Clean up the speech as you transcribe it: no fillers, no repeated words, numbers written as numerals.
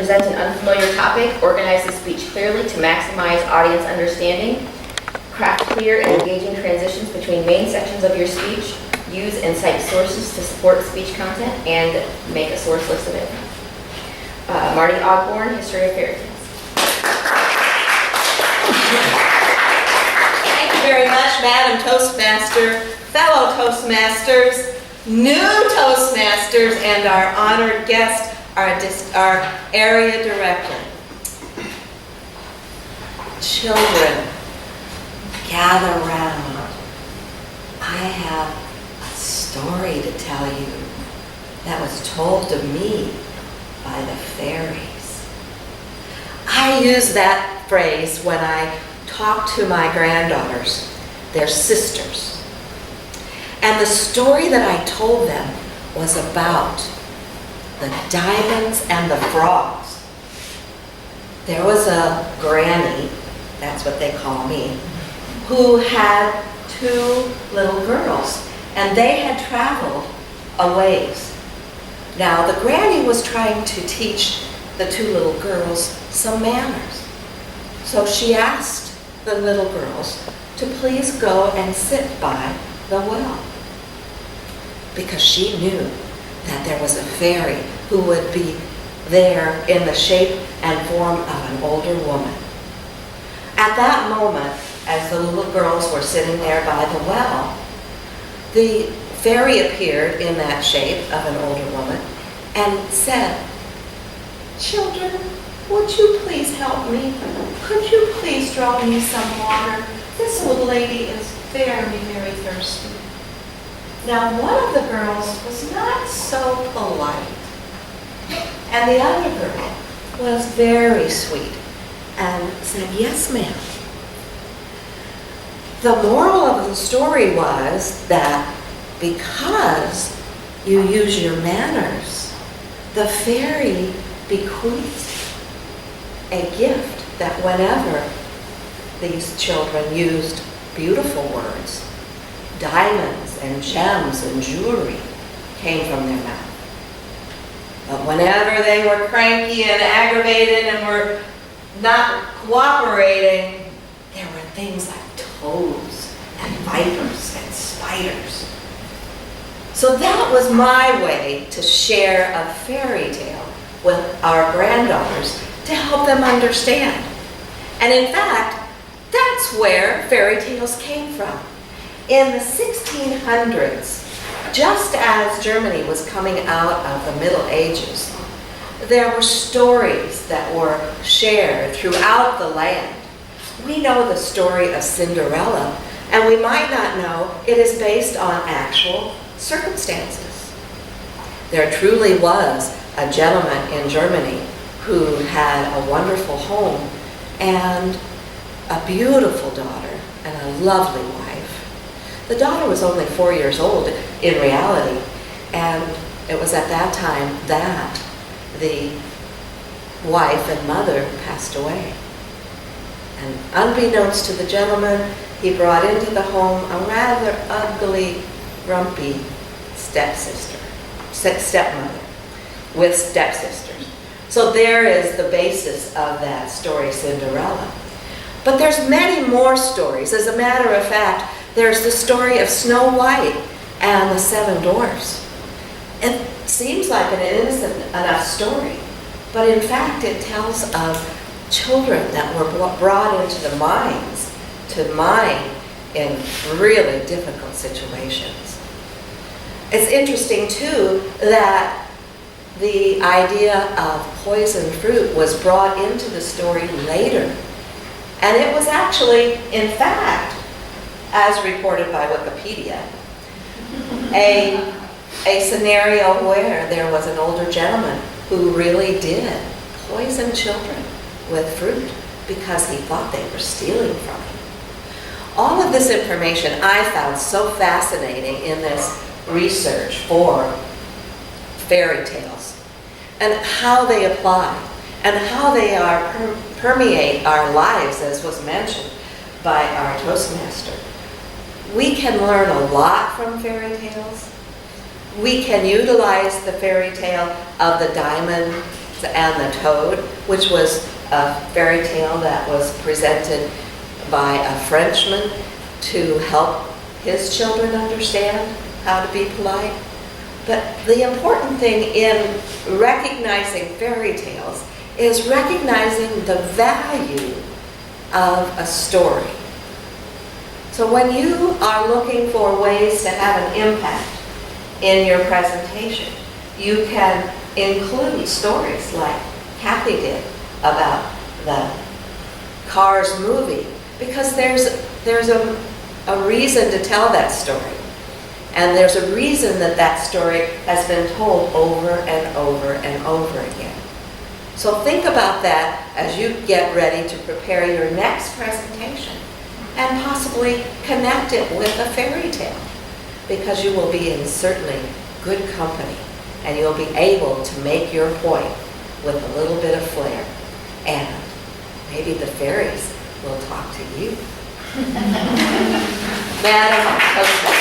present an unfamiliar topic, organize the speech clearly to maximize audience understanding, craft clear and engaging transitions between main sections of your speech, use and cite sources to support speech content, and make a source list of it. Martie Ogborn, History of Fairy Tales. Thank you very much, Madam Toastmaster, fellow Toastmasters, new Toastmasters, and our honored guest, our area director. Children, gather round. I have a story to tell you that was told to me by the fairies. I use that phrase when I talk to my granddaughters, their sisters. And the story that I told them was about the diamonds and the frogs. There was a granny, that's what they call me, who had two little girls, and they had traveled a ways. Now, the granny was trying to teach the two little girls some manners. So she asked the little girls to please go and sit by the well, because she knew that there was a fairy who would be there in the shape and form of an older woman. At that moment, as the little girls were sitting there by the well, the fairy appeared in that shape of an older woman and said, "Children, would you please help me? Could you please draw me some water? This old lady is very, very thirsty." Now, one of the girls was not so polite, and the other girl was very sweet and said, "Yes, ma'am." The moral of the story was that because you use your manners, the fairy bequeathed a gift that whenever these children used beautiful words, diamonds and gems and jewelry came from their mouth. But whenever they were cranky and aggravated and were not cooperating, there were things like toads and vipers and spiders. So that was my way to share a fairy tale with our granddaughters to help them understand. And in fact, that's where fairy tales came from. In the 1600s, just as Germany was coming out of the Middle Ages, there were stories that were shared throughout the land. We know the story of Cinderella, and we might not know it is based on actual circumstances. There truly was a gentleman in Germany who had a wonderful home and a beautiful daughter and a lovely wife. The daughter was only 4 years old in reality, and it was at that time that the wife and mother passed away. And unbeknownst to the gentleman, he brought into the home a rather ugly, grumpy stepmother with stepsisters. So there is the basis of that story, Cinderella. But there's many more stories. As a matter of fact, there's the story of Snow White and the Seven Dwarfs. It seems like an innocent enough story, but in fact it tells of children that were brought into the mines to mine in really difficult situations. It's interesting too that the idea of poison fruit was brought into the story later. And it was actually, in fact, as reported by Wikipedia, a scenario where there was an older gentleman who really did poison children with fruit because he thought they were stealing from him. All of this information I found so fascinating in this research for fairy tales and how they apply and how they are permeate our lives, as was mentioned by our Toastmaster. We can learn a lot from fairy tales. We can utilize the fairy tale of the diamond and the Toad, which was a fairy tale that was presented by a Frenchman to help his children understand how to be polite. But the important thing in recognizing fairy tales is recognizing the value of a story. So when you are looking for ways to have an impact in your presentation, you can include stories like Kathy did about the Cars movie, because there's a reason to tell that story. And there's a reason that that story has been told over and over and over again. So think about that as you get ready to prepare your next presentation, and possibly connect it with a fairy tale, because you will be in certainly good company, and you'll be able to make your point with a little bit of flair. And maybe the fairies will talk to you. Madam Toastmaster.